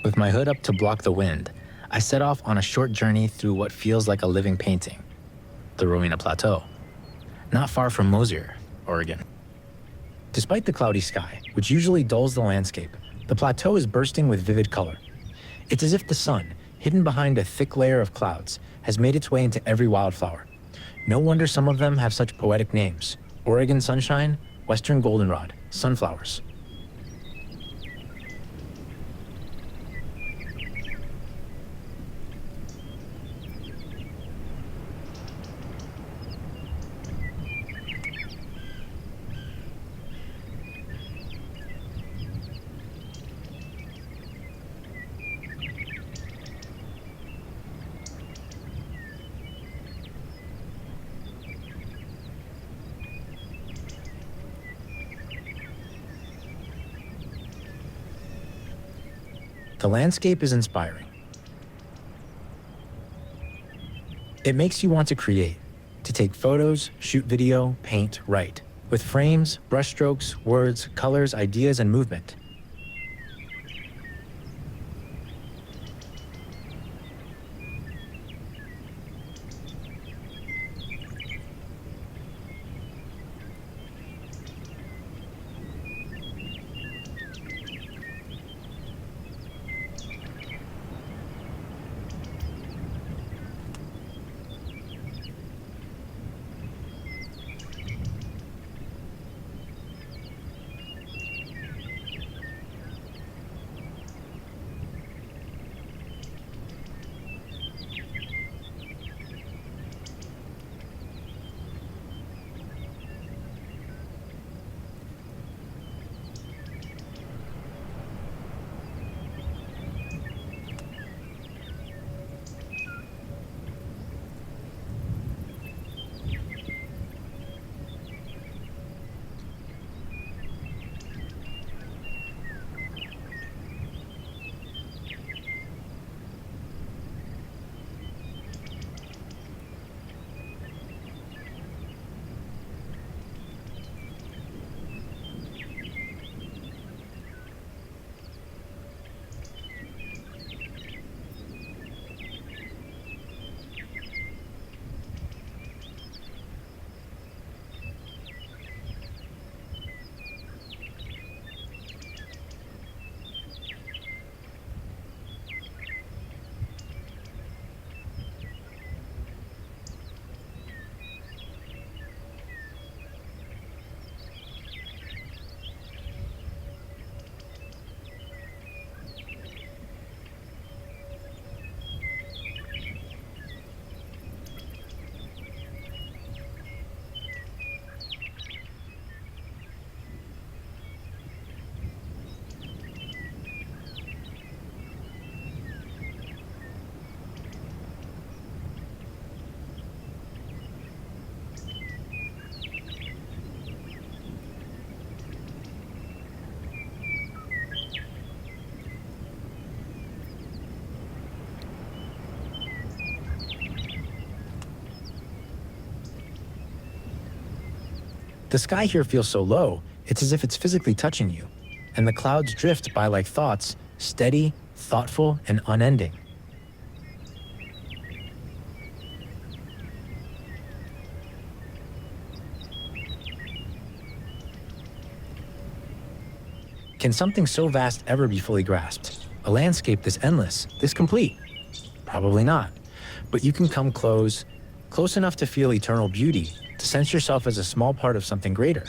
With my hood up to block the wind, I set off on a short journey through what feels like a living painting, the Rowena Plateau, not far from Mosier, Oregon. Despite the cloudy sky, which usually dulls the landscape, the plateau is bursting with vivid color. It's as if the sun, hidden behind a thick layer of clouds, has made its way into every wildflower. No wonder some of them have such poetic names: Oregon sunshine, Western goldenrod, sunflowers. The landscape is inspiring. It makes you want to create, to take photos, shoot video, paint, write, with frames, brushstrokes, words, colors, ideas, and movement. The sky here feels so low, it's as if it's physically touching you, and the clouds drift by like thoughts, steady, thoughtful, and unending. Can something so vast ever be fully grasped? A landscape this endless, this complete? Probably not. But you can come close enough to feel eternal beauty, to sense yourself as a small part of something greater.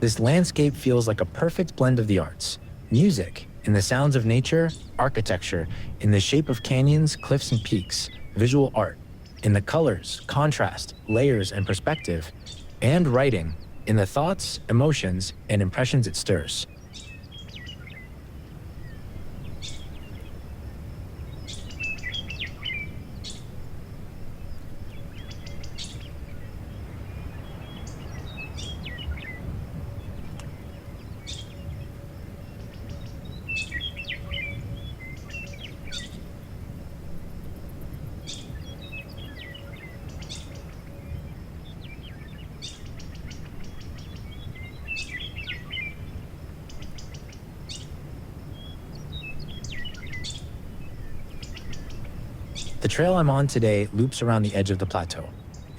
This landscape feels like a perfect blend of the arts: music, in the sounds of nature; architecture, in the shape of canyons, cliffs, and peaks; visual art, in the colors, contrast, layers, and perspective; and writing, in the thoughts, emotions, and impressions it stirs. The trail I'm on today loops around the edge of the plateau.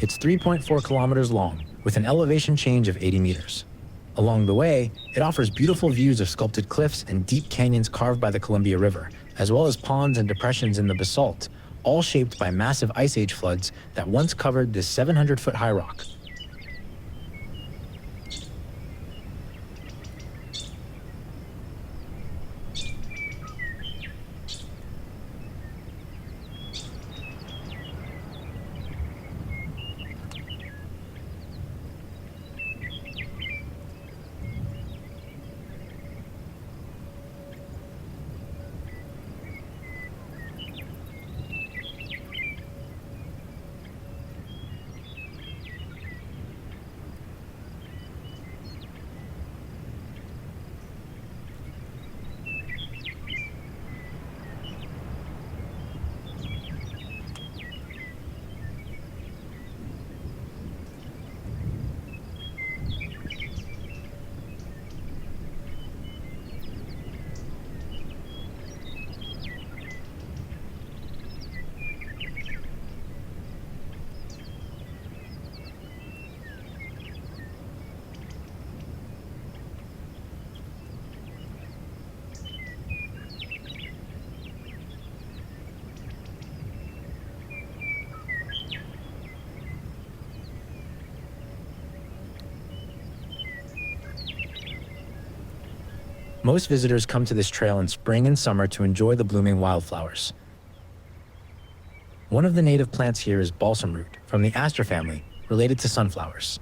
It's 3.4 kilometers long, with an elevation change of 80 meters. Along the way, it offers beautiful views of sculpted cliffs and deep canyons carved by the Columbia River, as well as ponds and depressions in the basalt, all shaped by massive ice age floods that once covered this 700-foot high rock. Most visitors come to this trail in spring and summer to enjoy the blooming wildflowers. One of the native plants here is balsamroot from the aster family, related to sunflowers.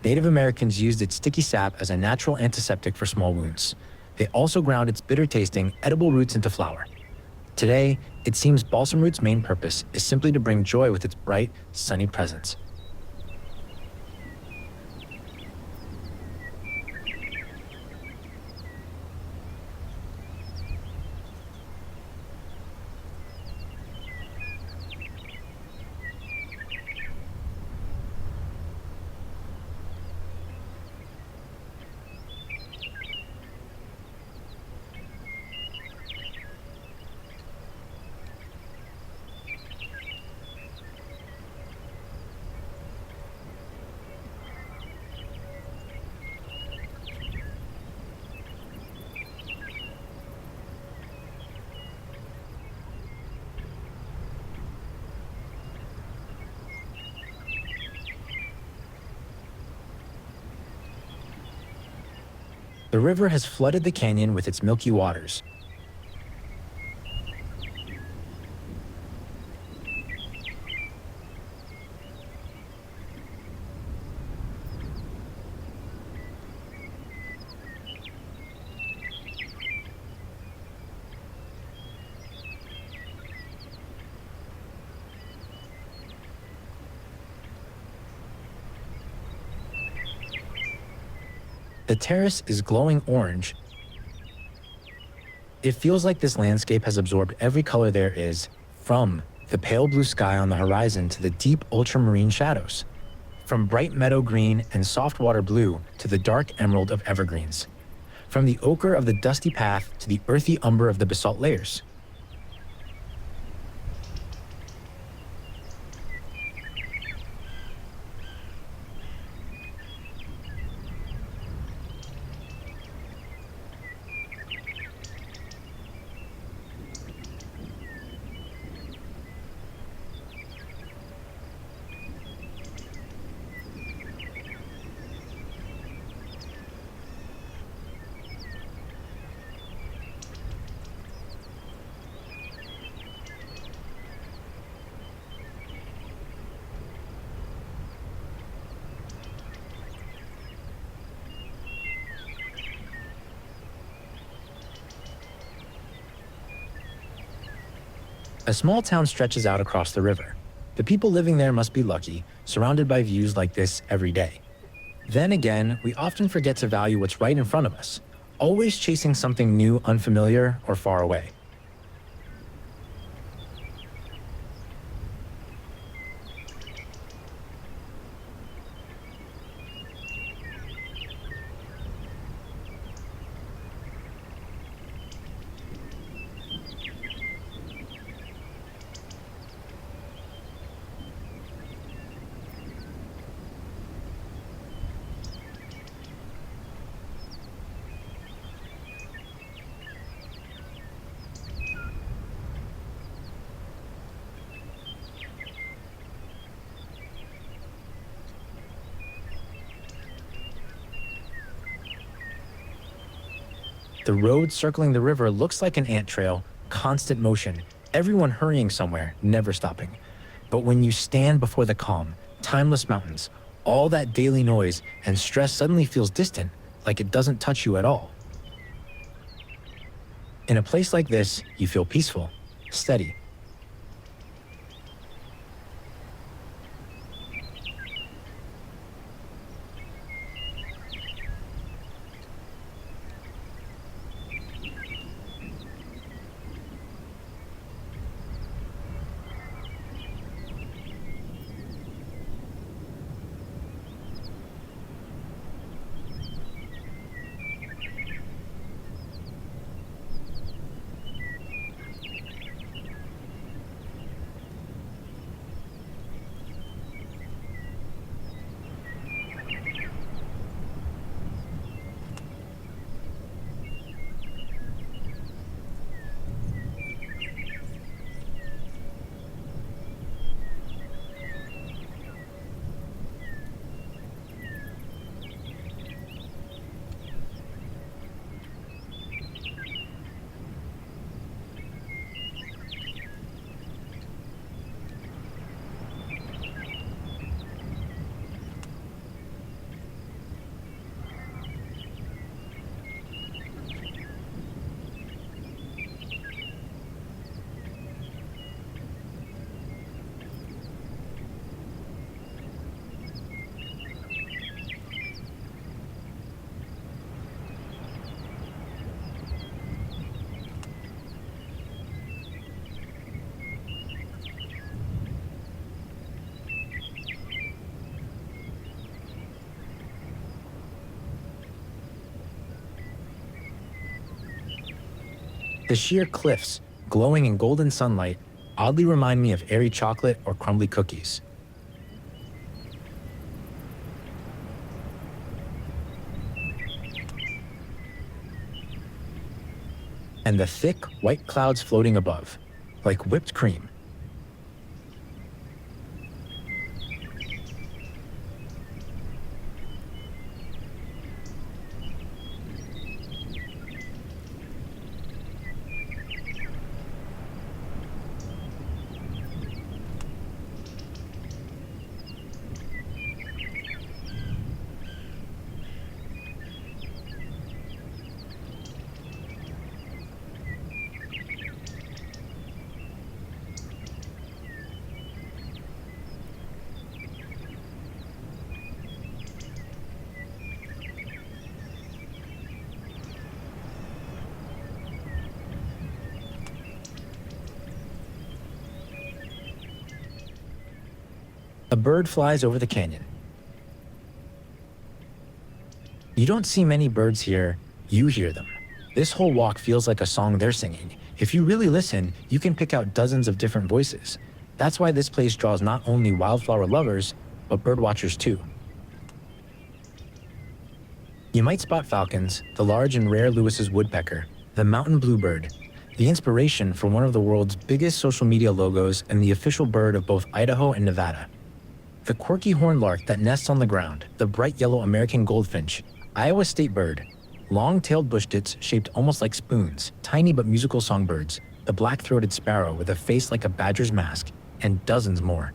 Native Americans used its sticky sap as a natural antiseptic for small wounds. They also ground its bitter-tasting, edible roots into flour. Today, it seems balsamroot's main purpose is simply to bring joy with its bright, sunny presence. The river has flooded the canyon with its milky waters. The terrace is glowing orange. It feels like this landscape has absorbed every color there is, from the pale blue sky on the horizon to the deep ultramarine shadows, from bright meadow green and soft water blue to the dark emerald of evergreens, from the ochre of the dusty path to the earthy umber of the basalt layers. A small town stretches out across the river. The people living there must be lucky, surrounded by views like this every day. Then again, we often forget to value what's right in front of us, always chasing something new, unfamiliar, or far away. The road circling the river looks like an ant trail, constant motion, everyone hurrying somewhere, never stopping. But when you stand before the calm, timeless mountains, all that daily noise and stress suddenly feels distant, like it doesn't touch you at all. In a place like this, you feel peaceful, steady. The sheer cliffs, glowing in golden sunlight, oddly remind me of airy chocolate or crumbly cookies. And the thick, white clouds floating above, like whipped cream. A bird flies over the canyon. You don't see many birds here, you hear them. This whole walk feels like a song they're singing. If you really listen, you can pick out dozens of different voices. That's why this place draws not only wildflower lovers, but bird watchers too. You might spot falcons, the large and rare Lewis's woodpecker, the mountain bluebird, the inspiration for one of the world's biggest social media logos and the official bird of both Idaho and Nevada. The quirky horned lark that nests on the ground, the bright yellow American goldfinch, Iowa state bird, long-tailed bush tits shaped almost like spoons, tiny but musical songbirds, the black-throated sparrow with a face like a badger's mask, and dozens more.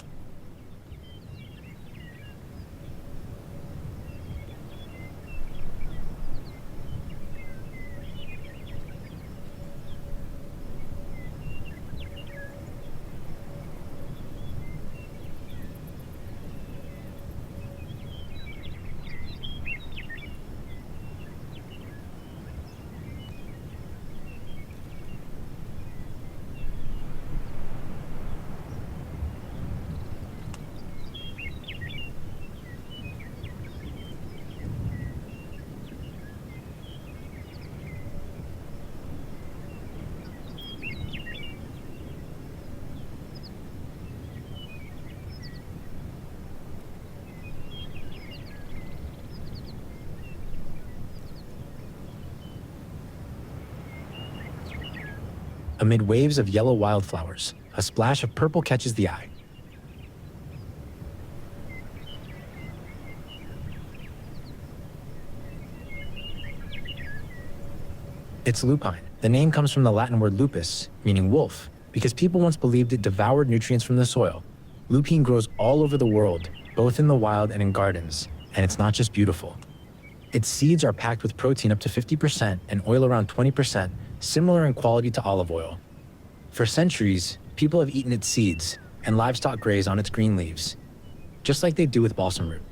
Amid waves of yellow wildflowers, a splash of purple catches the eye. It's lupine. The name comes from the Latin word lupus, meaning wolf, because people once believed it devoured nutrients from the soil. Lupine grows all over the world, both in the wild and in gardens, and it's not just beautiful. Its seeds are packed with protein up to 50% and oil around 20%, similar in quality to olive oil. For centuries, people have eaten its seeds, and livestock graze on its green leaves, just like they do with balsamroot.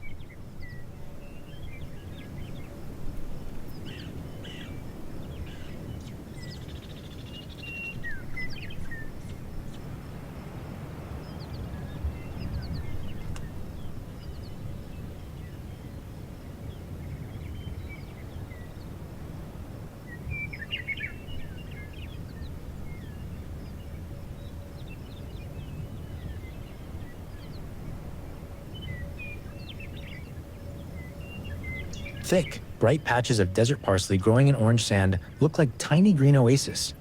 Thick, bright patches of desert parsley growing in orange sand look like tiny green oases.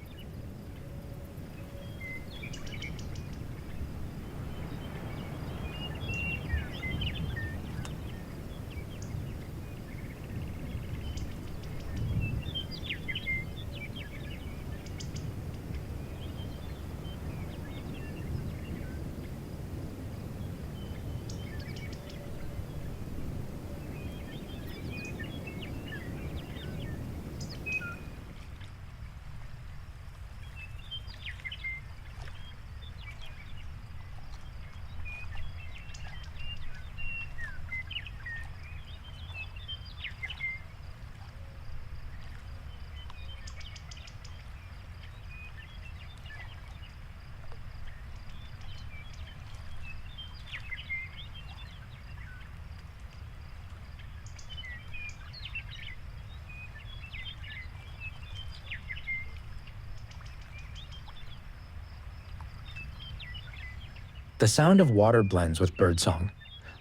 The sound of water blends with birdsong.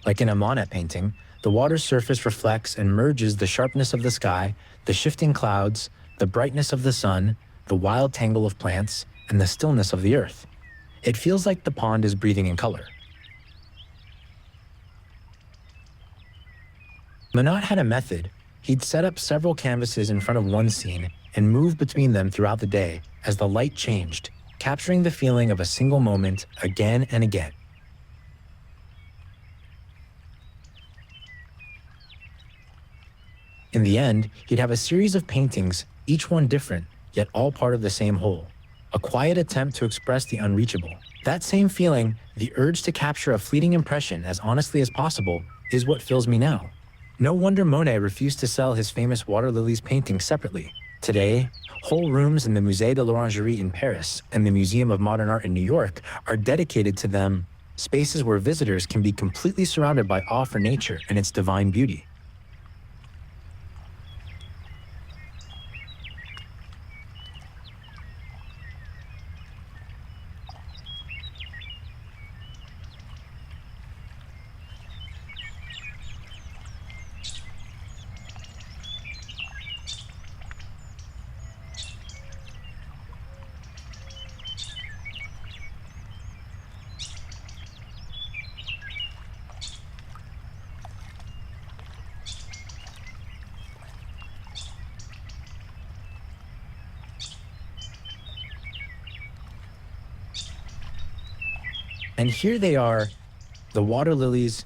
Like in a Monet painting, the water's surface reflects and merges the sharpness of the sky, the shifting clouds, the brightness of the sun, the wild tangle of plants, and the stillness of the earth. It feels like the pond is breathing in color. Monod had a method. He'd set up several canvases in front of one scene and move between them throughout the day as the light changed, capturing the feeling of a single moment again and again. In the end, he'd have a series of paintings, each one different, yet all part of the same whole. A quiet attempt to express the unreachable. That same feeling, the urge to capture a fleeting impression as honestly as possible, is what fills me now. No wonder Monet refused to sell his famous water lilies paintings separately. Today, whole rooms in the Musée de l'Orangerie in Paris and the Museum of Modern Art in New York are dedicated to them, spaces where visitors can be completely surrounded by awe for nature and its divine beauty. And here they are, the water lilies,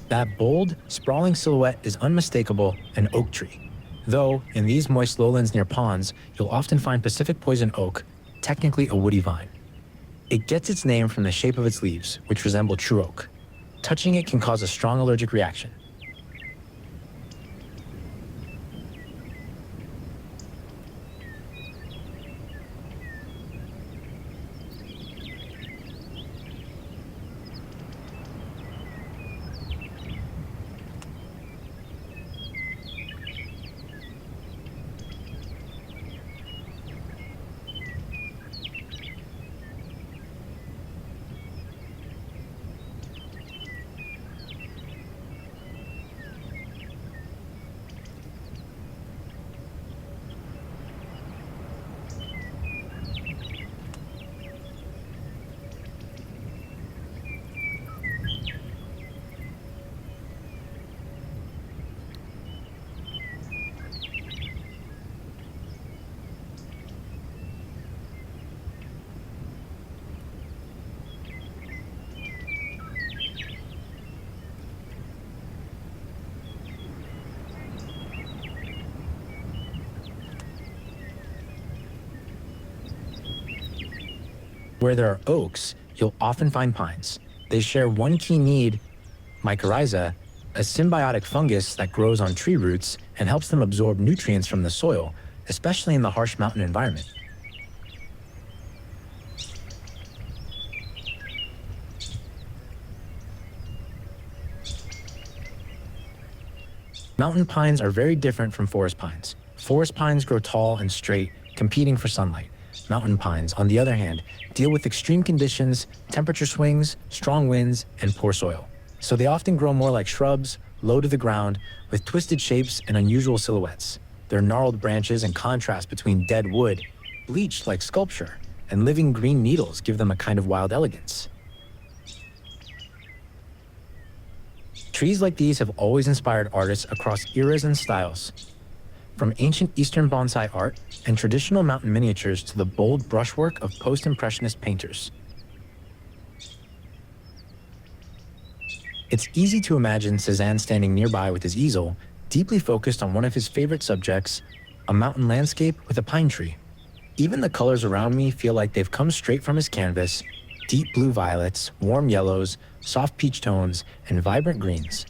That bold, sprawling silhouette is unmistakable an oak tree. Though, in these moist lowlands near ponds, you'll often find Pacific poison oak, technically a woody vine. It gets its name from the shape of its leaves, which resemble true oak. Touching it can cause a strong allergic reaction. Where there are oaks, you'll often find pines. They share one key need, mycorrhiza, a symbiotic fungus that grows on tree roots and helps them absorb nutrients from the soil, especially in the harsh mountain environment. Mountain pines are very different from forest pines. Forest pines grow tall and straight, competing for sunlight. Mountain pines, on the other hand, deal with extreme conditions, temperature swings, strong winds, and poor soil. So they often grow more like shrubs, low to the ground, with twisted shapes and unusual silhouettes. Their gnarled branches and contrast between dead wood, bleached like sculpture, and living green needles give them a kind of wild elegance. Trees like these have always inspired artists across eras and styles. From ancient Eastern bonsai art and traditional mountain miniatures to the bold brushwork of post-impressionist painters. It's easy to imagine Cézanne standing nearby with his easel, deeply focused on one of his favorite subjects, a mountain landscape with a pine tree. Even the colors around me feel like they've come straight from his canvas: deep blue violets, warm yellows, soft peach tones, and vibrant greens.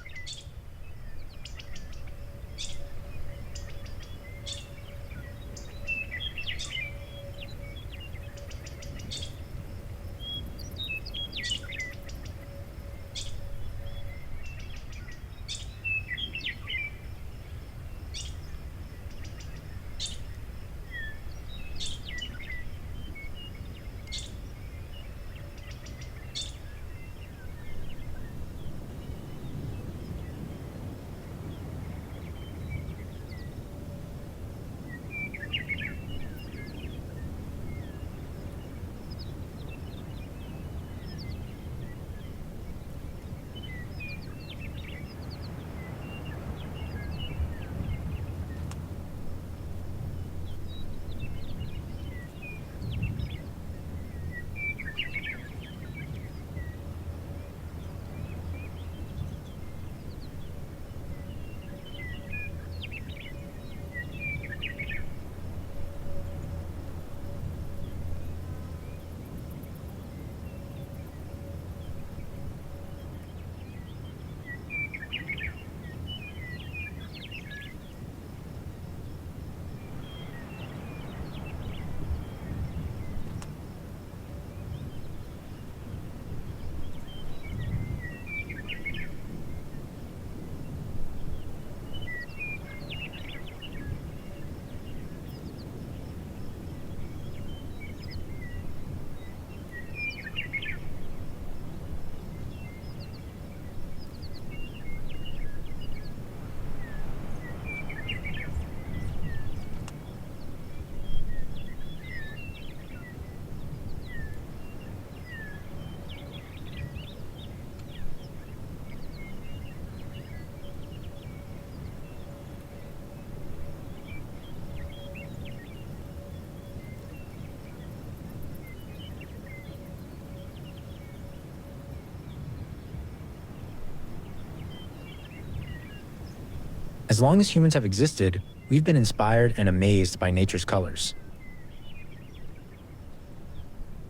As long as humans have existed, we've been inspired and amazed by nature's colors.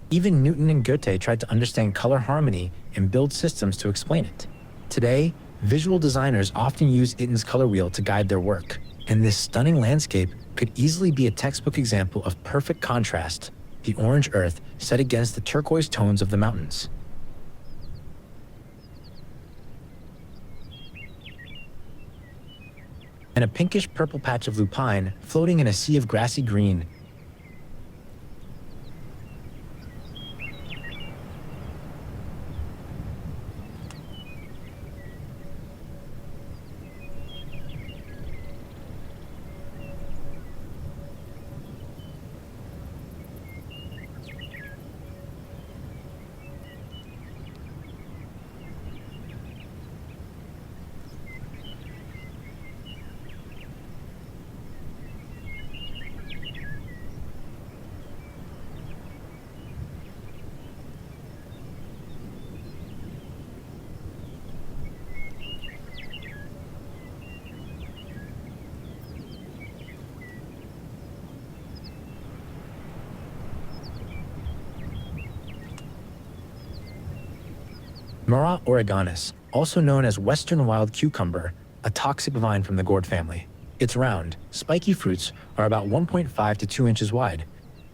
Even Newton and Goethe tried to understand color harmony and build systems to explain it. Today, visual designers often use Itten's color wheel to guide their work, and this stunning landscape could easily be a textbook example of perfect contrast, the orange earth set against the turquoise tones of the mountains. And a pinkish purple patch of lupine floating in a sea of grassy green. Mora oreganus, also known as western wild cucumber, a toxic vine from the gourd family. Its round, spiky fruits are about 1.5 to 2 inches wide.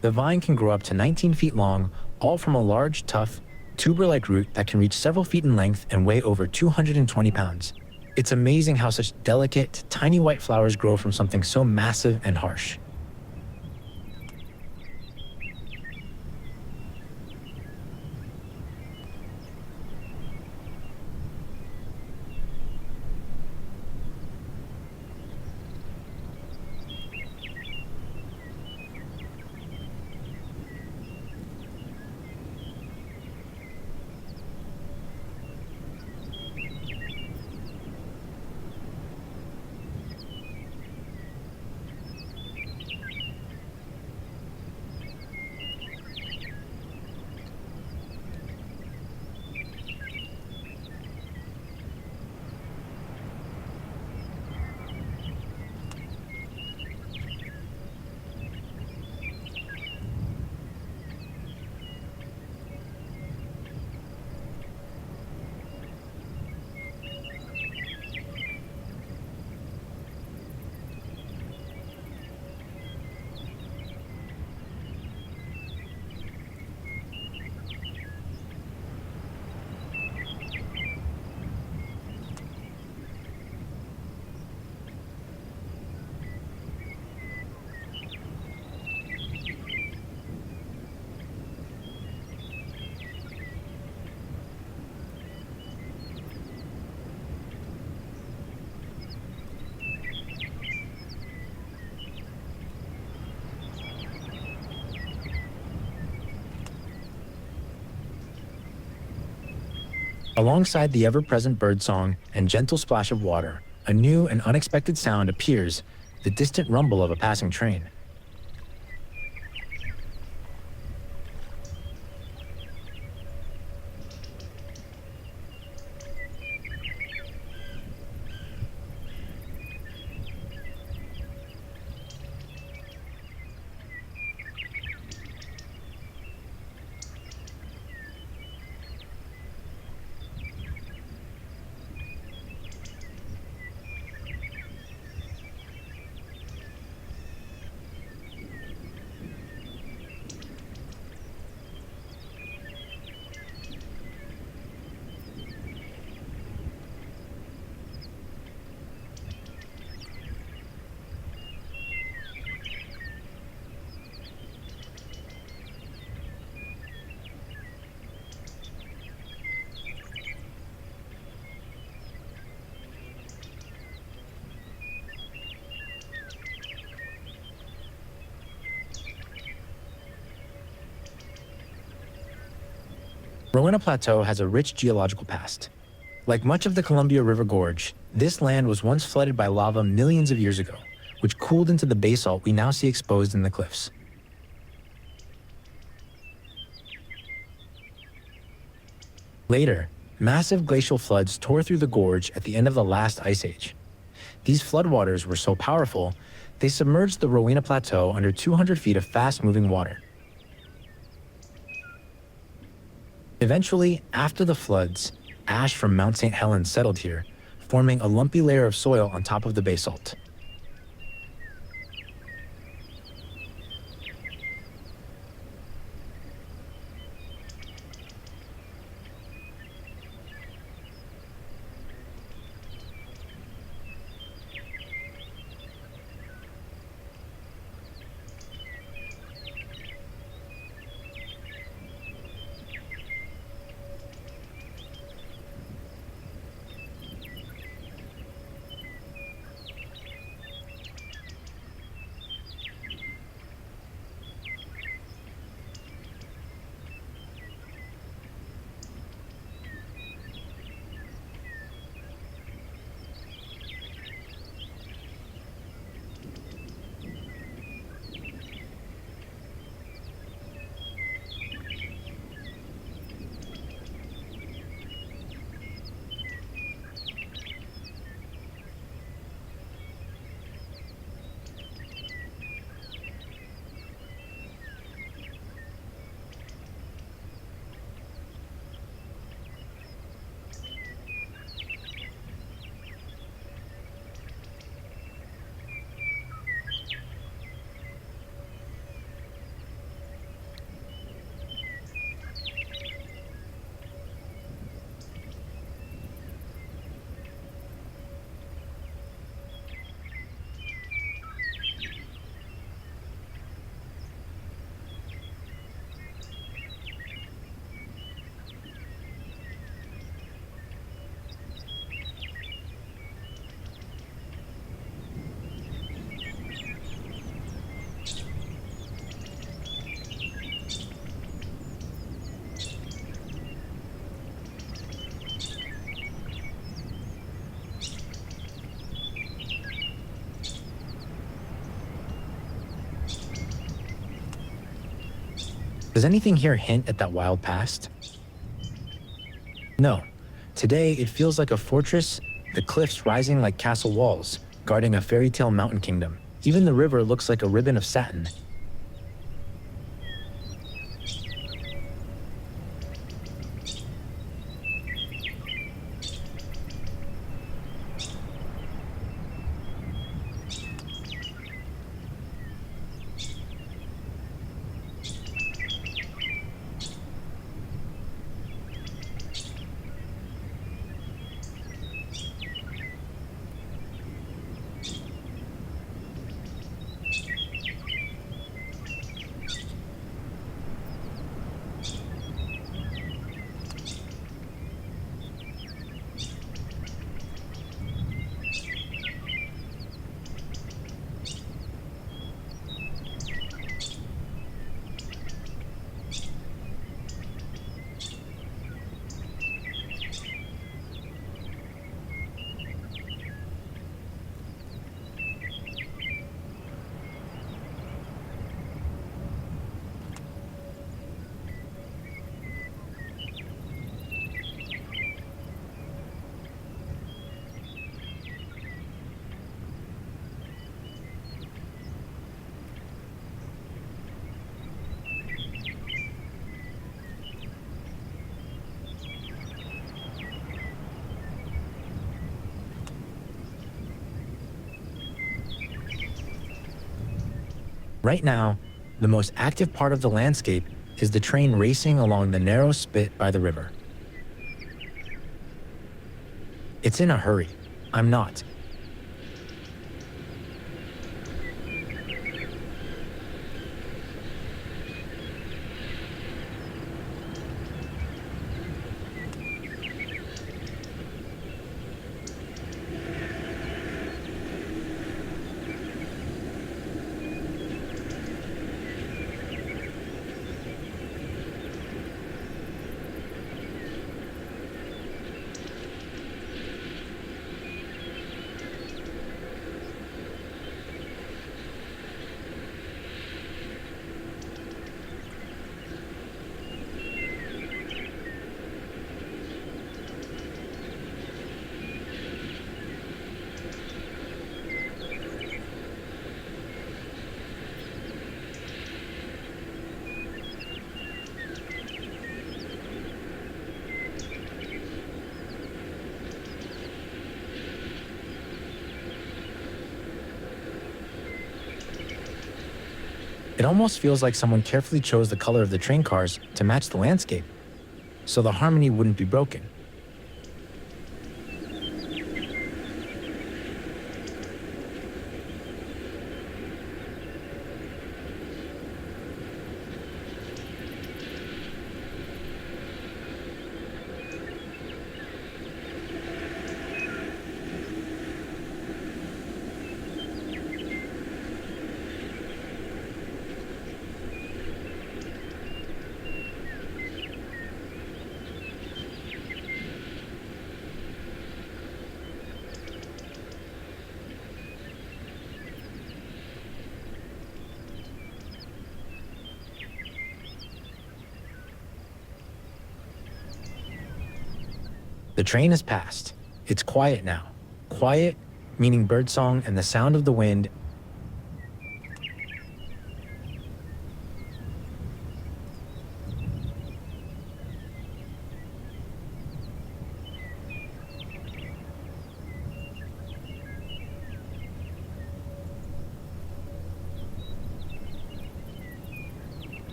The vine can grow up to 19 feet long, all from a large, tough, tuber-like root that can reach several feet in length and weigh over 220 pounds. It's amazing how such delicate, tiny white flowers grow from something so massive and harsh. Alongside the ever-present birdsong and gentle splash of water, a new and unexpected sound appears, the distant rumble of a passing train. Rowena Plateau has a rich geological past. Like much of the Columbia River Gorge, this land was once flooded by lava millions of years ago, which cooled into the basalt we now see exposed in the cliffs. Later, massive glacial floods tore through the gorge at the end of the last ice age. These floodwaters were so powerful, they submerged the Rowena Plateau under 200 feet of fast-moving water. Eventually, after the floods, ash from Mount St. Helens settled here, forming a lumpy layer of soil on top of the basalt. Does anything here hint at that wild past? No. Today, it feels like a fortress, the cliffs rising like castle walls, guarding a fairy tale mountain kingdom. Even the river looks like a ribbon of satin. Right now, the most active part of the landscape is the train racing along the narrow spit by the river. It's in a hurry. I'm not. It almost feels like someone carefully chose the color of the train cars to match the landscape, so the harmony wouldn't be broken. The train has passed. It's quiet now. Quiet, meaning birdsong and the sound of the wind.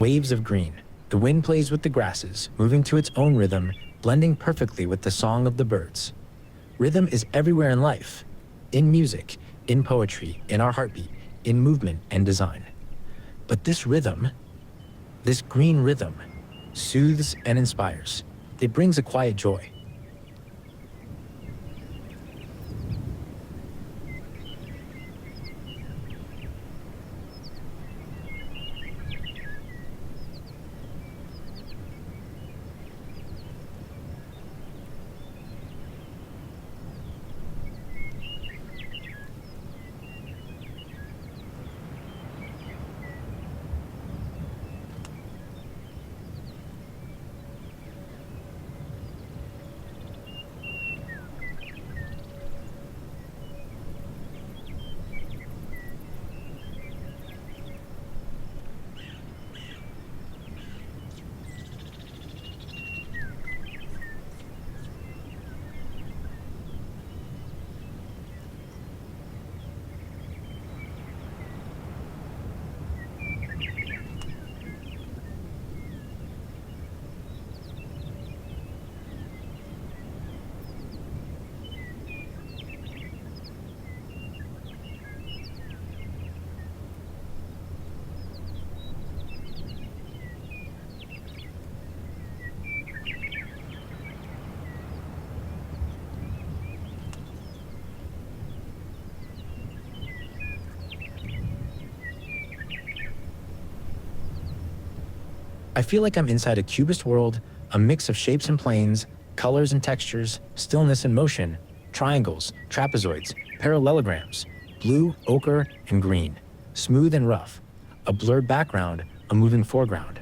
Waves of green. The wind plays with the grasses, moving to its own rhythm, blending perfectly with the song of the birds. Rhythm is everywhere in life, in music, in poetry, in our heartbeat, in movement and design. But this rhythm, this green rhythm, soothes and inspires. It brings a quiet joy. I feel like I'm inside a cubist world, a mix of shapes and planes, colors and textures, stillness and motion, triangles, trapezoids, parallelograms, blue, ochre, and green, smooth and rough, a blurred background, a moving foreground.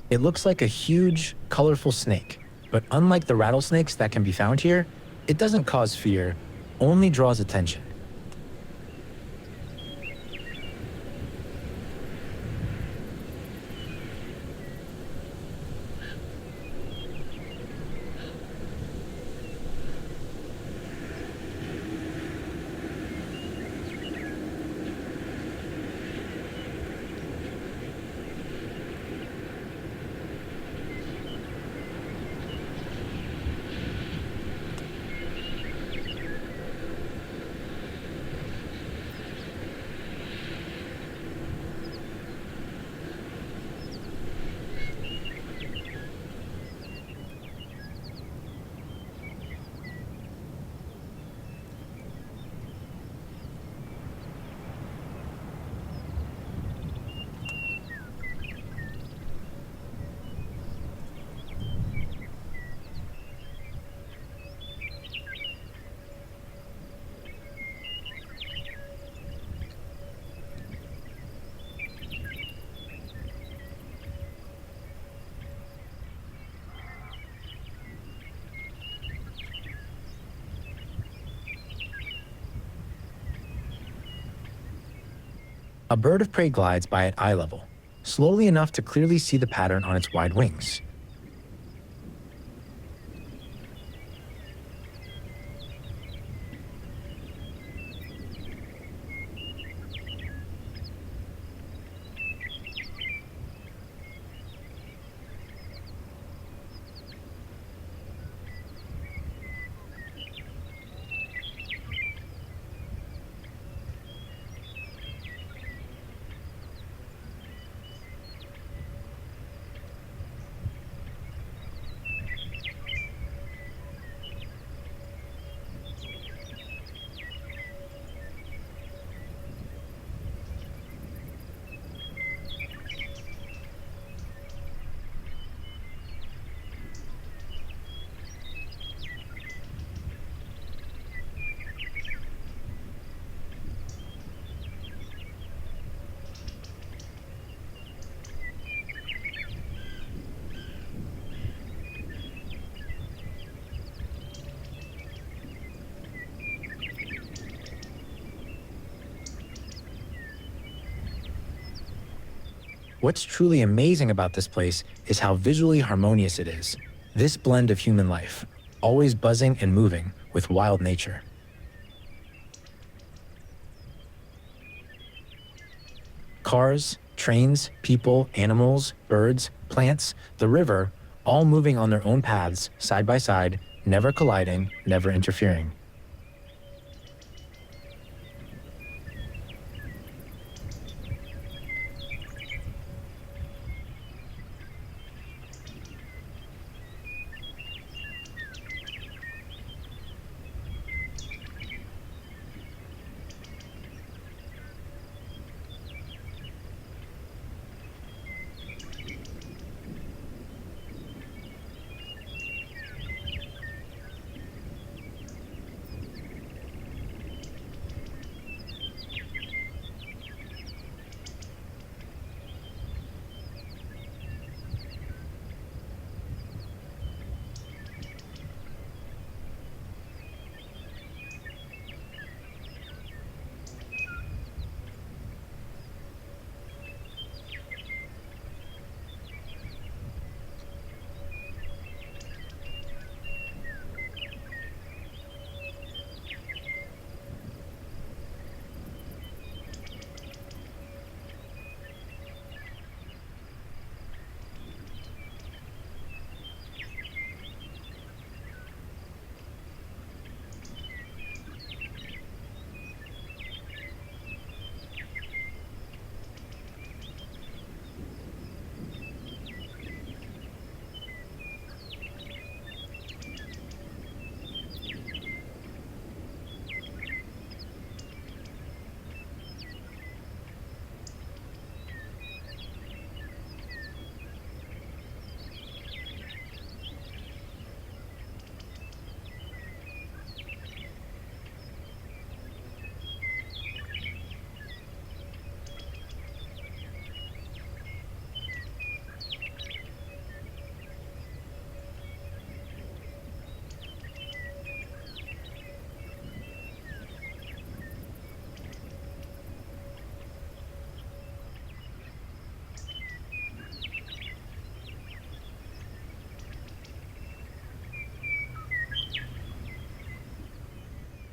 It looks like a huge, colorful snake, but unlike the rattlesnakes that can be found here, it doesn't cause fear, only draws attention. A bird of prey glides by at eye level, slowly enough to clearly see the pattern on its wide wings. What's truly amazing about this place is how visually harmonious it is. This blend of human life, always buzzing and moving with wild nature. Cars, trains, people, animals, birds, plants, the river, all moving on their own paths, side by side, never colliding, never interfering.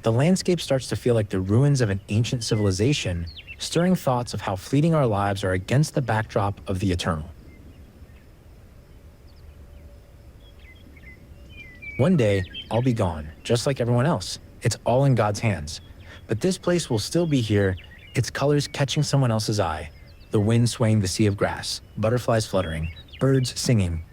The landscape starts to feel like the ruins of an ancient civilization, stirring thoughts of how fleeting our lives are against the backdrop of the eternal. One day, I'll be gone, just like everyone else. It's all in God's hands. But this place will still be here, its colors catching someone else's eye, the wind swaying the sea of grass, butterflies fluttering, birds singing.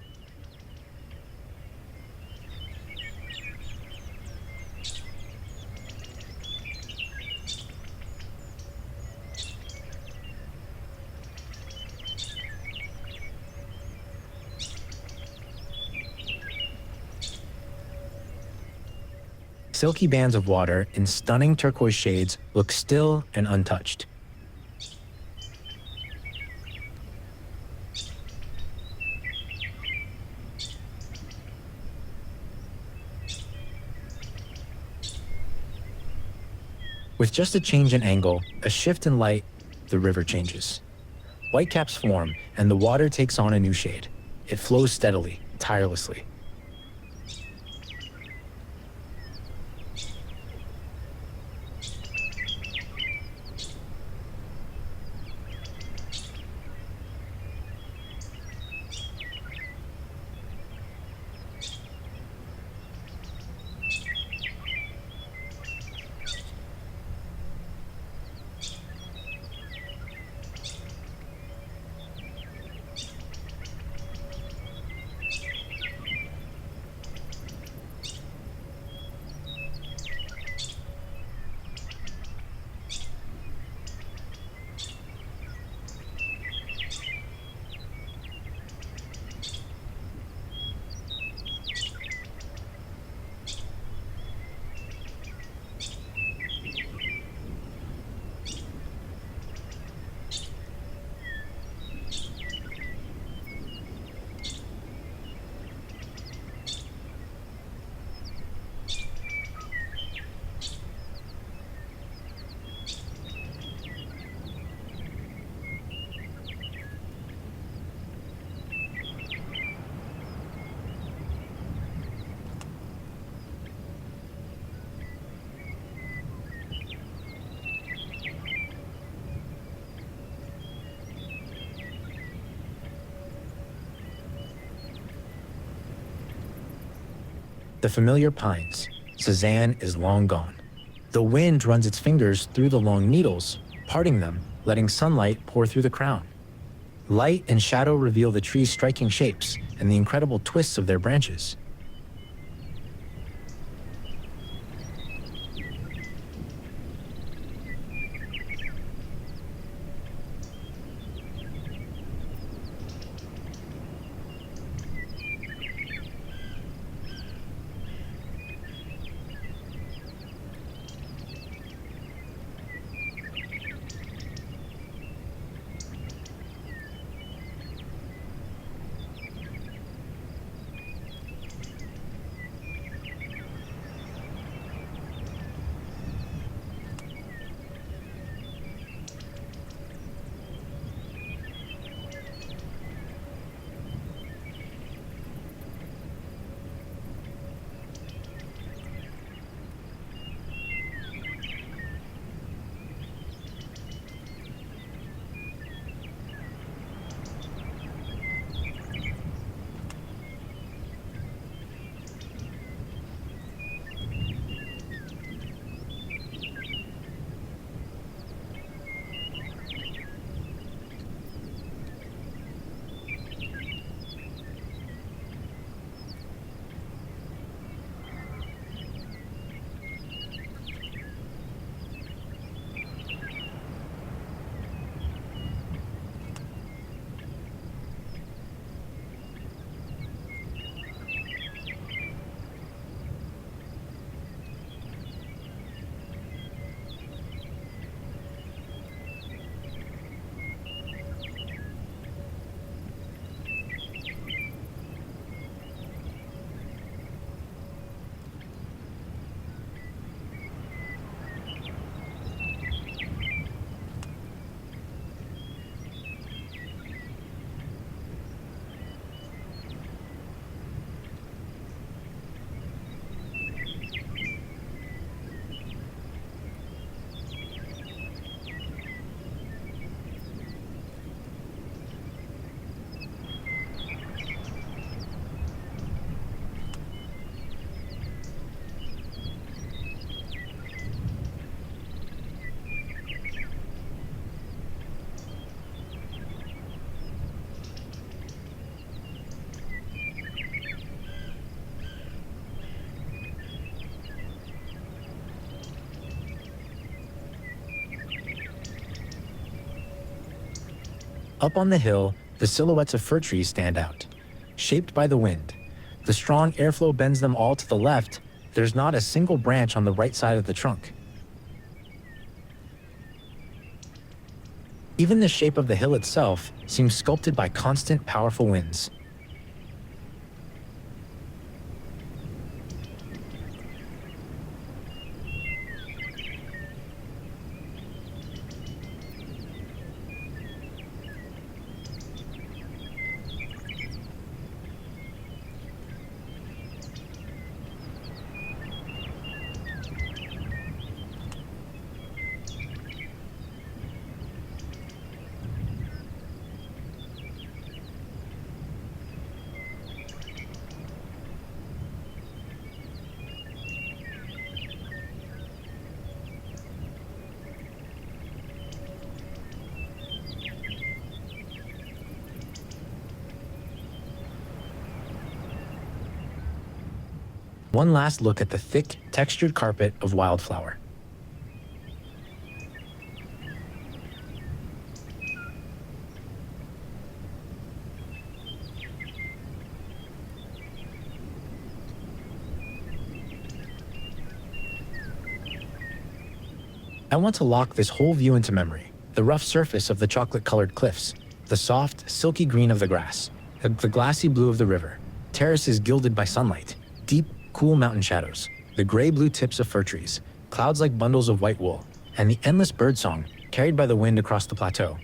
Silky bands of water in stunning turquoise shades look still and untouched. With just a change in angle, a shift in light, the river changes. Whitecaps form, and the water takes on a new shade. It flows steadily, tirelessly. The familiar pines. Cezanne is long gone. The wind runs its fingers through the long needles, parting them, letting sunlight pour through the crown. Light and shadow reveal the tree's striking shapes and the incredible twists of their branches. Up on the hill, the silhouettes of fir trees stand out, shaped by the wind. The strong airflow bends them all to the left. There's not a single branch on the right side of the trunk. Even the shape of the hill itself seems sculpted by constant, powerful winds. One last look at the thick, textured carpet of wildflower. I want to lock this whole view into memory. The rough surface of the chocolate-colored cliffs, the soft, silky green of the grass, the glassy blue of the river, terraces gilded by sunlight, deep, cool mountain shadows, the gray-blue tips of fir trees, clouds like bundles of white wool, and the endless birdsong carried by the wind across the plateau.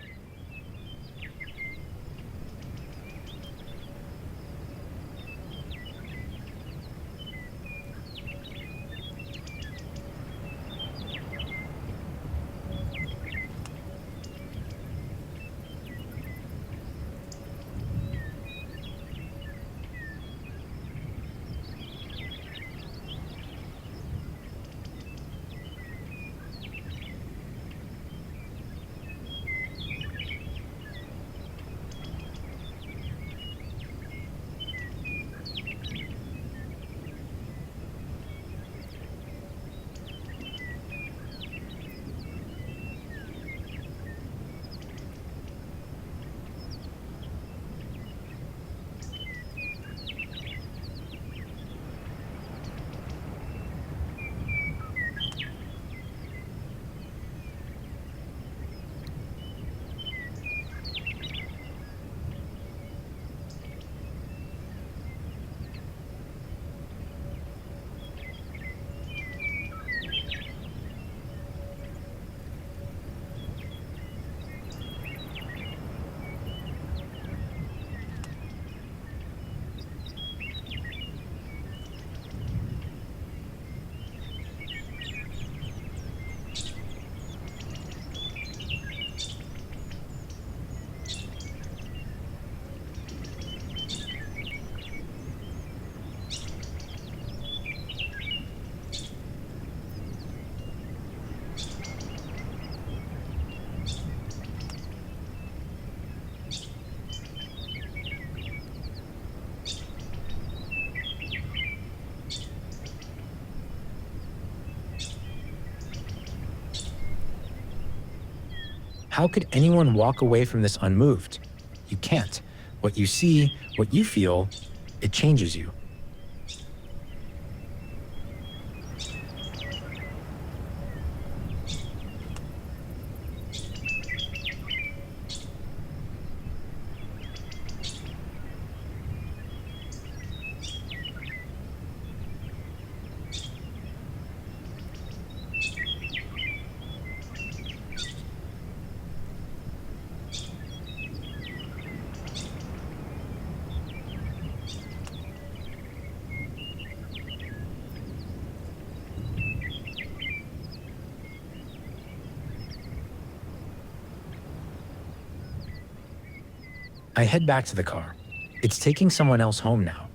How could anyone walk away from this unmoved? You can't. What you see, what you feel, it changes you. I head back to the car. It's taking someone else home now.